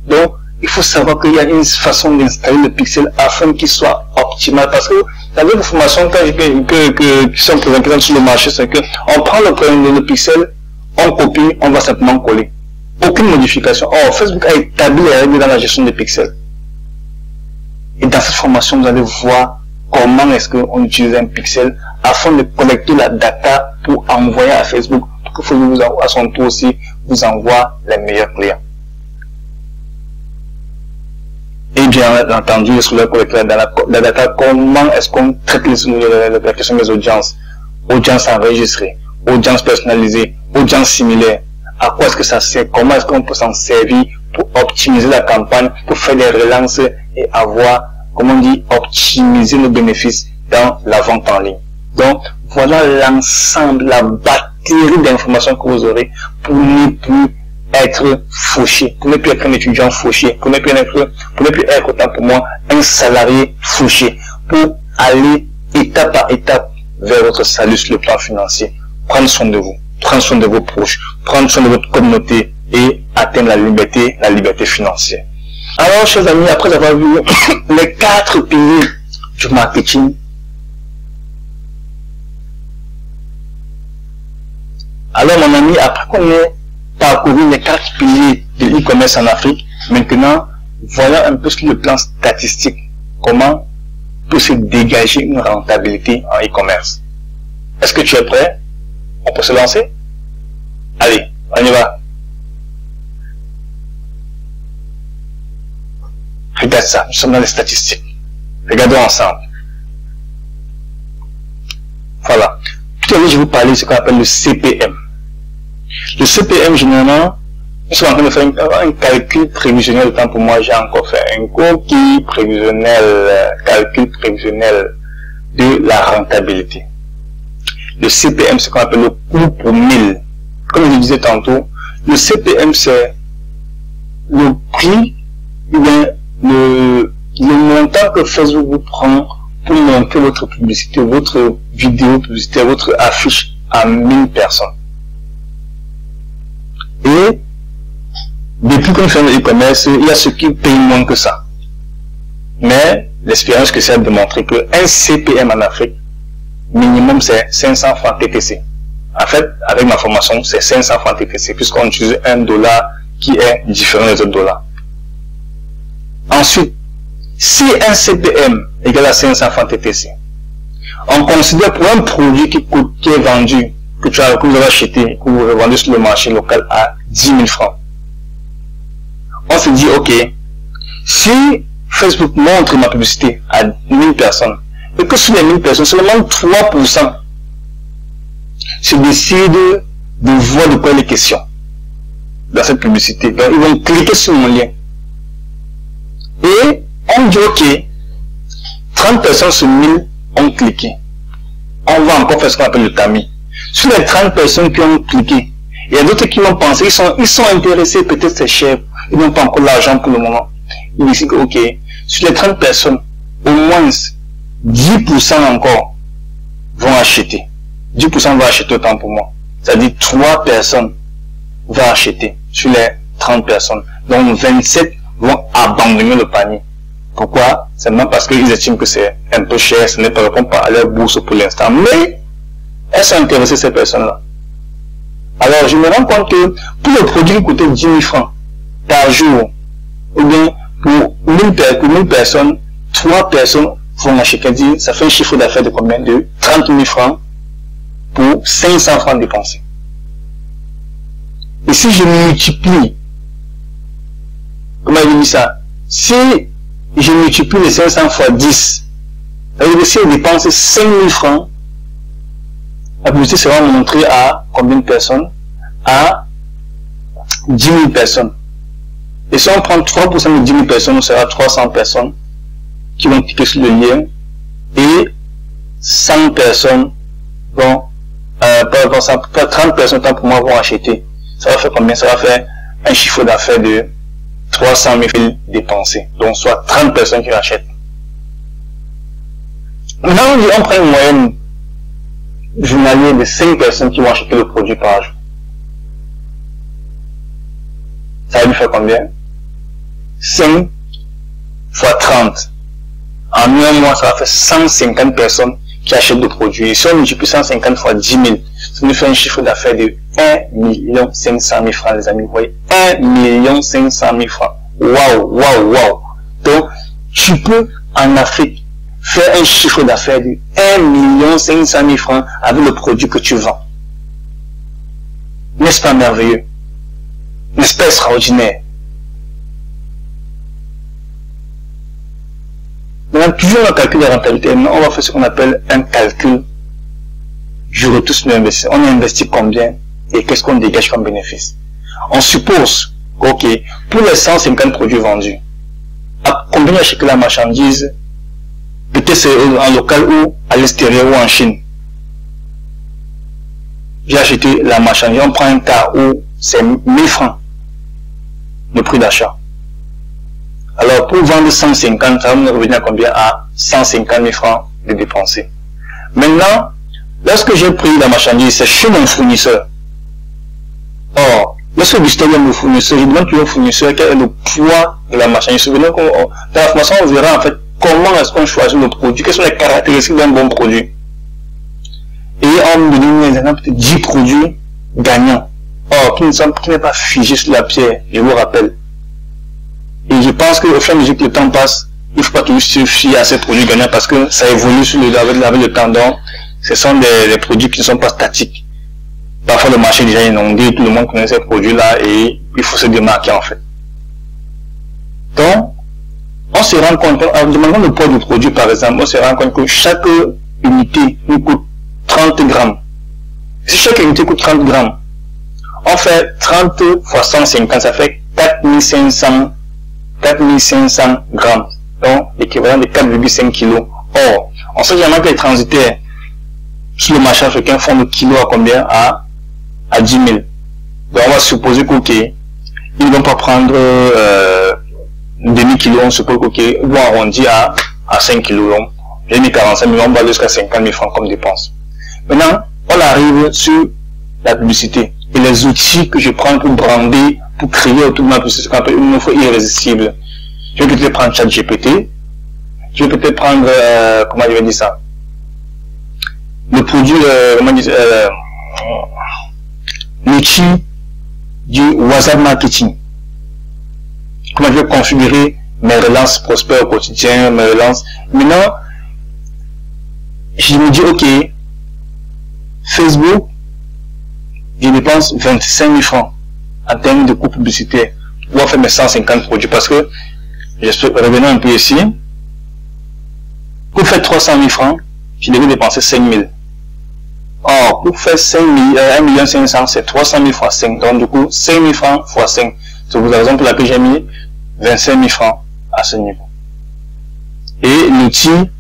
Donc, il faut savoir qu'il y a une façon d'installer le pixel afin qu'il soit optimal, parce que la vraie information qui sont présentées sur le marché, c'est que on prend le pixel, on copie, on va simplement coller. Aucune modification. Or, Facebook a établi les règles dans la gestion des pixels. Et dans cette formation, vous allez voir comment est-ce qu'on utilise un pixel afin de collecter la data pour envoyer à Facebook, pour que Facebook à son tour aussi vous envoie les meilleurs clients. Et bien entendu, est-ce que vous collectez la data, comment est-ce qu'on traite la question des audiences? Audience enregistrée, audience personnalisée, audience similaire. À quoi est-ce que ça sert? Comment est-ce qu'on peut s'en servir pour optimiser la campagne, pour faire des relances et avoir, comment on dit, optimiser nos bénéfices dans la vente en ligne. Donc, voilà l'ensemble, la batterie d'informations que vous aurez pour ne plus être fauché, pour ne plus être un étudiant fauché, pour ne plus être autant pour moi un salarié fauché, pour aller étape par étape vers votre salut sur le plan financier. Prendre soin de vous, prendre soin de vos proches, prendre soin de votre communauté et atteindre la liberté financière. Alors, chers amis, après avoir vu les 4 piliers du marketing, alors mon ami, après qu'on ait parcouru les 4 piliers de l'e-commerce en Afrique, maintenant, voilà un peu sur le plan statistique, comment peut se dégager une rentabilité en e-commerce. Est-ce que tu es prêt? On peut se lancer? Allez, on y va. Regarde ça, nous sommes dans les statistiques. Regardons ensemble. Voilà. Tout à l'heure, je vais vous parler de ce qu'on appelle le CPM. Le CPM, généralement, nous sommes en train de faire un calcul prévisionnel. Autant pour moi, j'ai encore fait un calcul prévisionnel de la rentabilité. Le CPM, c'est ce qu'on appelle le coût pour 1000. Comme je le disais tantôt, le CPM, c'est le prix, ou bien le montant que Facebook vous prend pour monter votre publicité, votre vidéo publicitaire, votre affiche à 1000 personnes. Et depuis qu'on fait le e-commerce, il y a ceux qui payent moins que ça. Mais l'expérience que ça a démontré que un CPM en Afrique, minimum c'est 500 francs TTC. En fait, avec ma formation, c'est 500 francs TTC, puisqu'on utilise un dollar qui est différent des autres dollars. Ensuite, si un CPM égale à 500 francs TTC, On considère pour un produit qui est vendu, que vous avez acheté, que vous avez vendu sur le marché local à 10 000 francs. On se dit, ok, si Facebook montre ma publicité à 1000 personnes, et que sur les 1000 personnes, seulement 3% se décident de voir de quoi il est question dans cette publicité. Donc, ils vont cliquer sur mon lien. Et on dit, ok, 30 personnes sur 1000 ont cliqué. On va encore faire ce qu'on appelle le tamis. Sur les 30 personnes qui ont cliqué, il y a d'autres qui vont penser, ils sont intéressés, peut-être c'est cher, ils n'ont pas encore l'argent pour le moment. Ils disent que, ok, sur les 30 personnes, au moins 10% encore vont acheter. 10% vont acheter autant pour moi. C'est-à-dire 3 personnes vont acheter sur les 30 personnes. Donc 27 vont abandonner le panier. Pourquoi? C'est même parce qu'ils estiment que c'est un peu cher, ce n'est pas répondre à leur bourse pour l'instant. Mais elles sont intéressées, ces personnes-là. Alors je me rends compte que pour le produit qui coûtait 10 000 francs par jour, ou bien pour 1000 personnes, 3 personnes vont acheter. Ça fait un chiffre d'affaires de combien? De 30 000 francs pour 500 francs dépensés. Et si je multiplie, comment il dit ça? Si je multiplie les 500 fois 10, ça veut dire que si je dépense 5 000 francs, la publicité sera montrée à combien de personnes? À 10 000 personnes. Et si on prend 3% de 10 000 personnes, on sera 300 personnes qui vont cliquer sur le lien et 100 personnes vont, 30 personnes tant pour moi vont acheter. Ça va faire combien? Ça va faire un chiffre d'affaires de 300 000 dépensés. Donc soit 30 personnes qui achètent. Maintenant, on prend une moyenne journalière de 5 personnes qui vont acheter le produit par jour. Ça va lui faire combien? 5 fois 30. En un mois, ça va faire 150 personnes qui achètent le produit. Et si on multiplie 150 fois 10 000, ça nous fait un chiffre d'affaires de 1 500 000 francs, les amis. Vous voyez, 1 500 000 francs. Waouh, waouh, waouh. Donc, tu peux, en Afrique, faire un chiffre d'affaires de 1 500 000 francs avec le produit que tu vends. N'est-ce pas merveilleux? N'est-ce pas extraordinaire? Maintenant, toujours dans le calcul de la rentabilité, on va faire ce qu'on appelle un calcul du retour sur l'investissement. On investit combien et qu'est-ce qu'on dégage comme bénéfice? On suppose, ok, pour les 150 produits vendus, à combien j'ai acheté la marchandise? Peut-être c'est en local ou à l'extérieur ou en Chine. J'ai acheté la marchandise, on prend un cas où c'est 1000 francs le prix d'achat. Alors pour vendre 150, ça va me revenir à combien? À 150 000 francs de dépenser. Maintenant, lorsque j'ai pris la marchandise, c'est chez mon fournisseur. Or, lorsque je dis mon fournisseur, je demande toujours au fournisseur quel est le poids de la marchandise. Dans la formation, on verra en fait comment est-ce qu'on choisit le produit, quelles sont les caractéristiques d'un bon produit. Et on me donne des exemples de 10 produits gagnants. Or, qui n'est pas figé sur la pierre, je vous rappelle. Et je pense qu'au fur et à mesure que le temps passe, il ne faut pas toujours se fier à ces produits gagnants parce que ça évolue avec le temps. Donc, ce sont des produits qui ne sont pas statiques. Parfois, le marché est déjà inondé, tout le monde connaît ces produits-là et il faut se démarquer en fait. Donc, on se rend compte, en demandant le poids du produit par exemple, on se rend compte que chaque unité nous coûte 30 grammes. Si chaque unité coûte 30 grammes, on fait 30 fois 150, ça fait 4500 grammes. Donc, l'équivalent de 4,5 kilos. Or, on sait jamais que les transitaires sur le marché africain font le kilo à combien? À 10 000. Donc, on va supposer qu'ok, ils ne vont pas prendre demi-kilo, on suppose qu'ils vont arrondir à 5 kilos. Donc, j'ai mis 45 000, on va jusqu'à 50 000 francs comme dépense. Maintenant, on arrive sur la publicité et les outils que je prends pour brander, pour créer autour de ma publicité, ce qu'on appelle une offre irrésistible. Je vais peut-être prendre ChatGPT, je vais peut-être prendre, comment je vais dire ça, le produit, l'outil du WhatsApp marketing. Comment je vais configurer mes relances prospères au quotidien, mes relances. Maintenant, je me dis, ok, Facebook, je dépense 25 000 francs en termes de coûts publicitaires pour faire mes 150 produits parce que, revenons un peu ici, pour faire 300 000 francs, je devais dépenser 5 000. Or, pour faire 1 500 000, c'est 300 000 fois 5. Donc, du coup, 5 000 francs fois 5. C'est pour la raison pour laquelle j'ai mis 25 000 francs à ce niveau. Et l'outil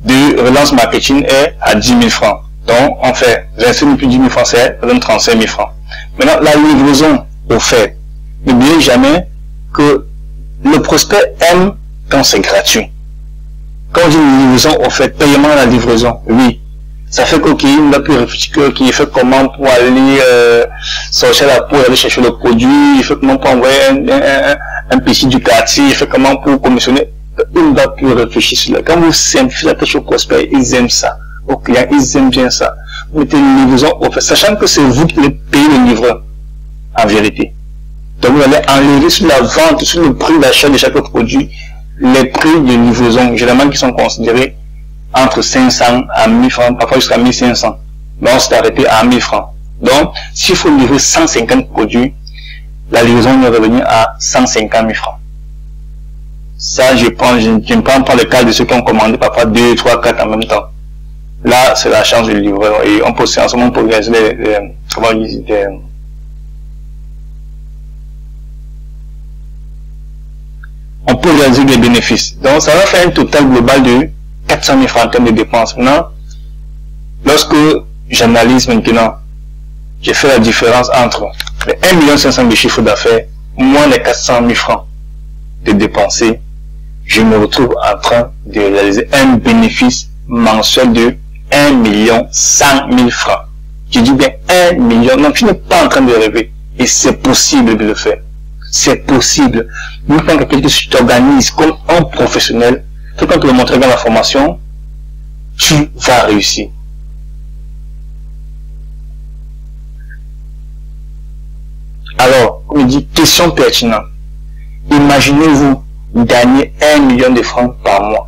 de relance marketing est à 10 000 francs. Donc, on fait 25 000 plus 10 000 francs, c'est 35 000 francs. Maintenant, la livraison offerte. N'oubliez jamais que le prospect aime quand c'est gratuit. Quand on dit livraison offerte, paiement à la livraison, oui. Ça fait qu'il n'a plus réfléchir qu'il fait comment pour aller sortir la peau, aller chercher le produit, il fait comment pour envoyer un PC du quartier, il fait comment pour commissionner. Il ne va plus réfléchir sur ça. Quand vous simplifiez la tâche au prospect, ils aiment ça. Aux clients, ils aiment bien ça. Vous mettez une livraison offerte, sachant que c'est vous qui payez le livreur, en vérité. Donc vous allez enlever sur la vente, sur le prix d'achat de chaque produit, les prix de livraison, généralement qui sont considérés entre 500 à 1000 francs, parfois jusqu'à 1500. Mais on s'est arrêté à 1000 francs. Donc, s'il faut livrer 150 produits, la livraison va revenir à 150 000 francs. Ça, je ne prends pas le cas de ceux qui ont commandé parfois 2, 3, 4 en même temps. Là, c'est la chance du livreur. Et on peut en ce moment pour réaliser on peut réaliser des bénéfices. Donc, ça va faire un total global de 400 000 francs en termes de dépenses. Maintenant, lorsque j'analyse maintenant, j'ai fait la différence entre les 1 500 000 de chiffre d'affaires, moins les 400 000 francs de dépenser, je me retrouve en train de réaliser un bénéfice mensuel de 1 100 000 francs. Je dis bien 1 million. Non, tu n'es pas en train de rêver. Et c'est possible de le faire. C'est possible. Nous, quand quelqu'un qui t'organise comme un professionnel, c'est quand tu le montrer dans la formation, tu vas réussir. Alors, comme il dit, question pertinente. Imaginez-vous gagner 1 million de francs par mois.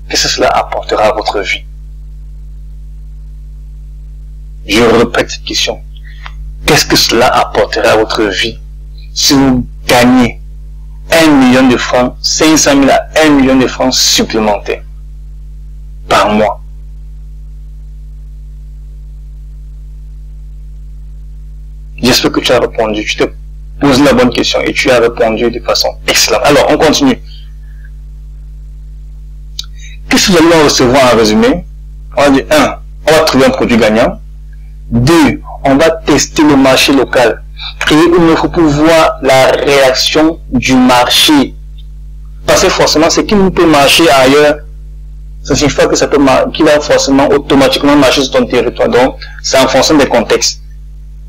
Qu'est-ce que cela apportera à votre vie? Je répète cette question. Qu'est-ce que cela apportera à votre vie si vous gagnez 1 million de francs, 500 000 à 1 million de francs supplémentaires par mois? J'espère que tu as répondu. Tu t'es posé la bonne question et tu as répondu de façon excellente. Alors, on continue. Qu'est-ce que vous allez recevoir en résumé? On va dire 1. On va trouver un produit gagnant. 2. On va tester le marché local. Créer une offre pour voir la réaction du marché. Parce que forcément, ce qui ne peut marcher ailleurs, ça signifie pas que ça peut qu'il va forcément automatiquement marcher sur ton territoire. Donc, c'est en fonction des contextes.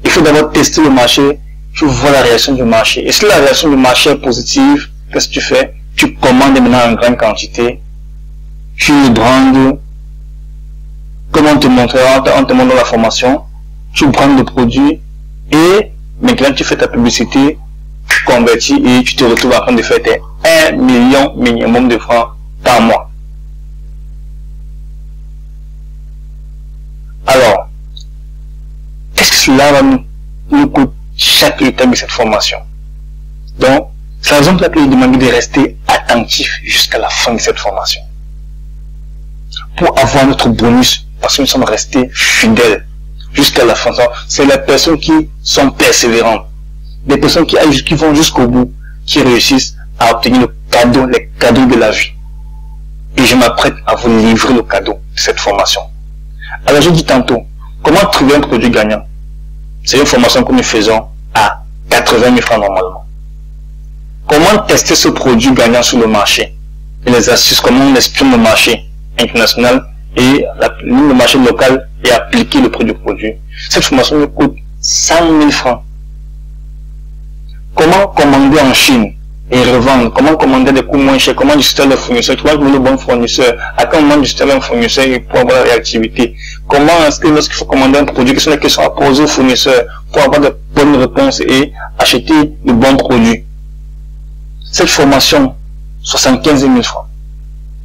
Il faut d'abord tester le marché, tu vois la réaction du marché. Et si la réaction du marché est positive, qu'est-ce que tu fais? Tu commandes maintenant en grande quantité, tu le brandes, comme on te montrera, on te montre la formation, tu prends le produit et maintenant tu fais ta publicité, tu convertis et tu te retrouves en train de faire tes 1 million minimum de francs par mois. Alors, qu'est-ce que cela va nous coûter chaque étape de cette formation? Donc, c'est la raison pour laquelle je demande de rester attentif jusqu'à la fin de cette formation. Pour avoir notre bonus, parce que nous sommes restés fidèles jusqu'à la fin. C'est les personnes qui sont persévérantes, des personnes qui vont jusqu'au bout, qui réussissent à obtenir le cadeau, les cadeaux de la vie. Et je m'apprête à vous livrer le cadeau de cette formation. Alors je dis tantôt, comment trouver un produit gagnant? C'est une formation que nous faisons à 80 000 francs normalement. Comment tester ce produit gagnant sur le marché? Et les astuces, comment on exprime le marché international et le marché local et appliquer le prix du produit. Cette formation nous coûte 100 000 francs. Comment commander en Chine et revendre? Comment commander des coûts moins chers? Comment discuter le fournisseur? Comment trouver le bon fournisseur? À quel moment discuter un fournisseur pour avoir la réactivité? Comment est-ce que lorsqu'il faut commander un produit, quelles sont les questions à poser au fournisseur pour avoir de bonnes réponses et acheter le bon produit? Cette formation, 75 000 francs.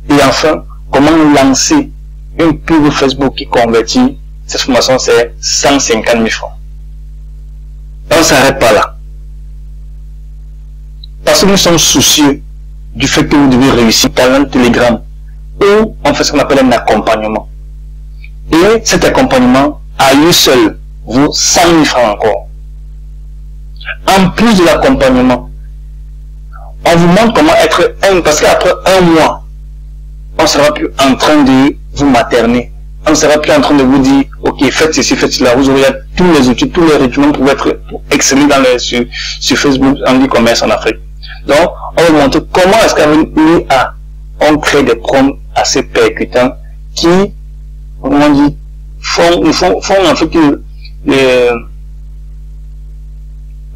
Et enfin, comment lancer une pub Facebook qui convertit, cette formation c'est 150 000 francs. On ne s'arrête pas là. Parce que nous sommes soucieux du fait que vous devez réussir par un Telegram où on fait ce qu'on appelle un accompagnement. Et cet accompagnement, à lui seul, vaut 100 000 francs encore. En plus de l'accompagnement, on vous montre comment être parce qu'après un mois, on ne sera plus en train de vous materner. On ne sera plus en train de vous dire, ok, faites ceci, faites cela. Vous aurez tous les outils, tous les rudiments pour exceller sur Facebook en e-commerce en Afrique. Donc, on va vous montrer comment est-ce qu'avec l'IA, on crée des prompts assez percutants qui, comment on dit, font en fait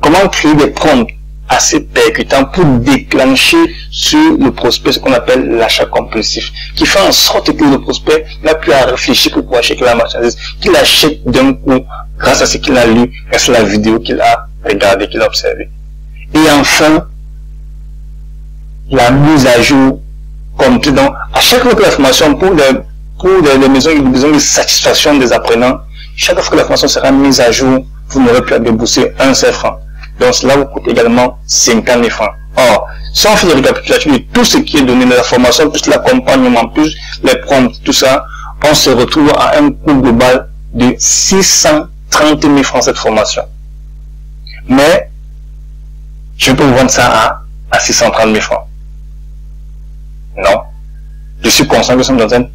comment créer des prompts assez percutants pour déclencher sur le prospect ce qu'on appelle l'achat compulsif, qui fait en sorte que le prospect n'a plus à réfléchir pour acheter la marchandise, qu'il achète d'un coup grâce à ce qu'il a lu, grâce à la vidéo qu'il a regardée, qu'il a observée. Et enfin, la mise à jour complète. Donc, à chaque fois que la formation pour les maisons, il y a besoin de satisfaction des apprenants, chaque fois que la formation sera mise à jour, vous n'aurez plus à débourser un seul franc. Donc cela vous coûte également 50 000 francs. Or, si on fait le récapitulatif de tout ce qui est donné dans la formation, plus l'accompagnement, plus les prompts, tout ça, on se retrouve à un coût global de 630 000 francs cette formation. Mais, je peux vous vendre ça à 630 000 francs. Non. Je suis conscient que nous sommes dans un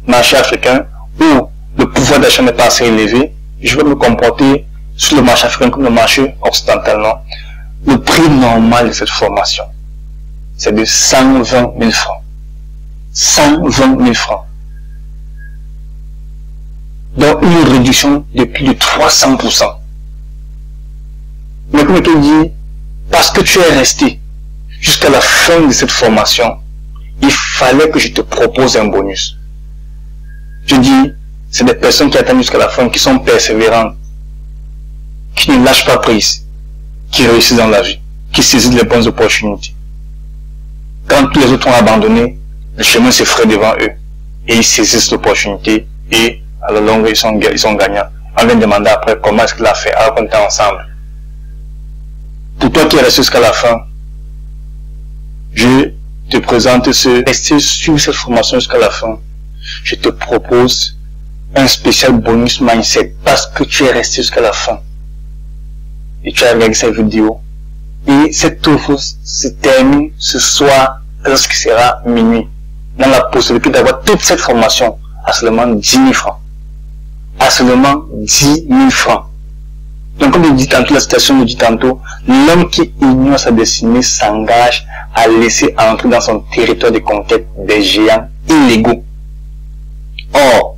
marché africain où le pouvoir d'achat n'est pas assez élevé. Je vais me comporter sur le marché africain comme le marché occidental, non. Le prix normal de cette formation, c'est de 120 000 francs. 120 000 francs. Donc une réduction de plus de 300%. Mais comme je te dis, parce que tu es resté jusqu'à la fin de cette formation, il fallait que je te propose un bonus. Je dis, c'est des personnes qui attendent jusqu'à la fin, qui sont persévérantes, qui ne lâchent pas prise, qui réussissent dans la vie, qui saisissent les bonnes opportunités. Quand tous les autres ont abandonné, le chemin se ferait devant eux. Et ils saisissent l'opportunité et à la longue, ils sont gagnants. On vient demander après comment est-ce qu'il a fait alors qu'on était ensemble. Pour toi qui es resté jusqu'à la fin, je te présente rester sur cette formation jusqu'à la fin. Je te propose un spécial bonus mindset parce que tu es resté jusqu'à la fin. Et tu as regardé cette vidéo. Et cette offre se termine ce soir lorsqu'il sera minuit. Dans la possibilité d'avoir toute cette formation à seulement 10 000 francs. À seulement 10 000 francs. Donc comme je dis tantôt, la citation me dit tantôt, l'homme qui ignore sa destinée s'engage à laisser entrer dans son territoire de conquête des géants illégaux. Or,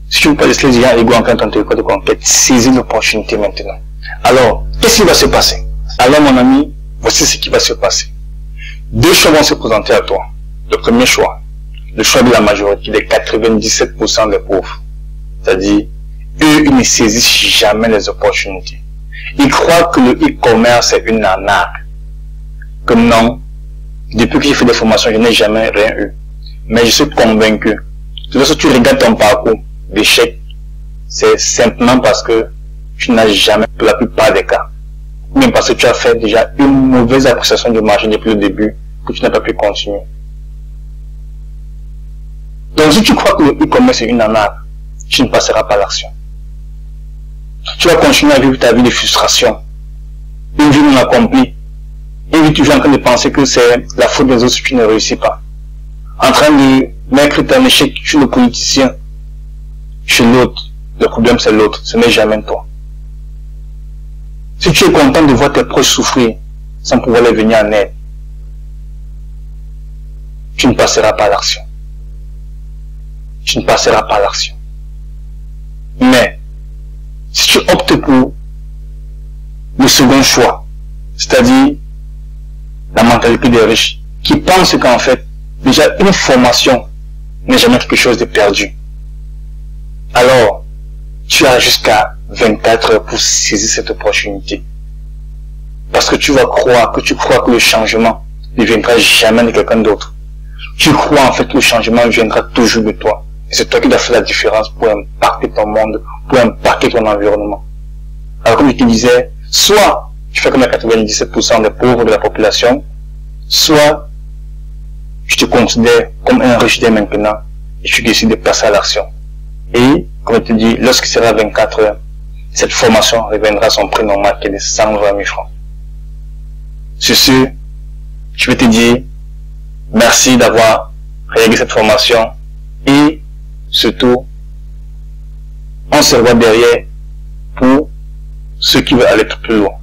si tu ne peux pas laisser les géants illégaux entrer dans ton territoire de conquête, saisis l'opportunité maintenant. Alors, qu'est-ce qui va se passer? Alors mon ami, voici ce qui va se passer. Deux choix vont se présenter à toi. Le premier choix, le choix de la majorité, des 97% des pauvres. C'est-à-dire, eux, ils ne saisissent jamais les opportunités. Ils croient que le e-commerce est une arnaque. Que non, depuis que j'ai fait des formations, je n'ai jamais rien eu. Mais je suis convaincu que lorsque tu regardes ton parcours d'échec, c'est simplement parce que tu n'as jamais, pour la plupart des cas, même parce que tu as fait déjà une mauvaise appréciation du marché depuis le début, que tu n'as pas pu continuer. Donc si tu crois que le e-commerce est une arnaque, tu ne passeras pas à l'action. Tu vas continuer à vivre ta vie de frustration, une vie non accomplie, une vie toujours en train de penser que c'est la faute des autres si tu ne réussis pas, en train de mettre ton échec chez le politicien, chez l'autre. Le problème c'est l'autre, ce n'est jamais toi. Si tu es content de voir tes proches souffrir sans pouvoir les venir en aide, tu ne passeras pas à l'action. Tu ne passeras pas à l'action. Mais, si tu optes pour le second choix, c'est-à-dire la mentalité des riches, qui pensent qu'en fait, déjà une formation n'est jamais quelque chose de perdu. Alors, tu as jusqu'à 24 heures pour saisir cette opportunité. Parce que tu crois que le changement ne viendra jamais de quelqu'un d'autre. Tu crois en fait que le changement viendra toujours de toi. Et c'est toi qui dois faire la différence pour impacter ton monde, pour impacter ton environnement. Alors comme je te disais, soit tu fais comme les 97% des pauvres de la population, soit tu te considères comme un riche dès maintenant et tu décides de passer à l'action. Et, comme je te dis, lorsqu'il sera 24 heures, cette formation reviendra à son prix normal qui est de 120 000 francs. Sur ce, je vais te dire merci d'avoir réalisé cette formation et surtout, on se revoit derrière pour ceux qui veulent aller plus loin.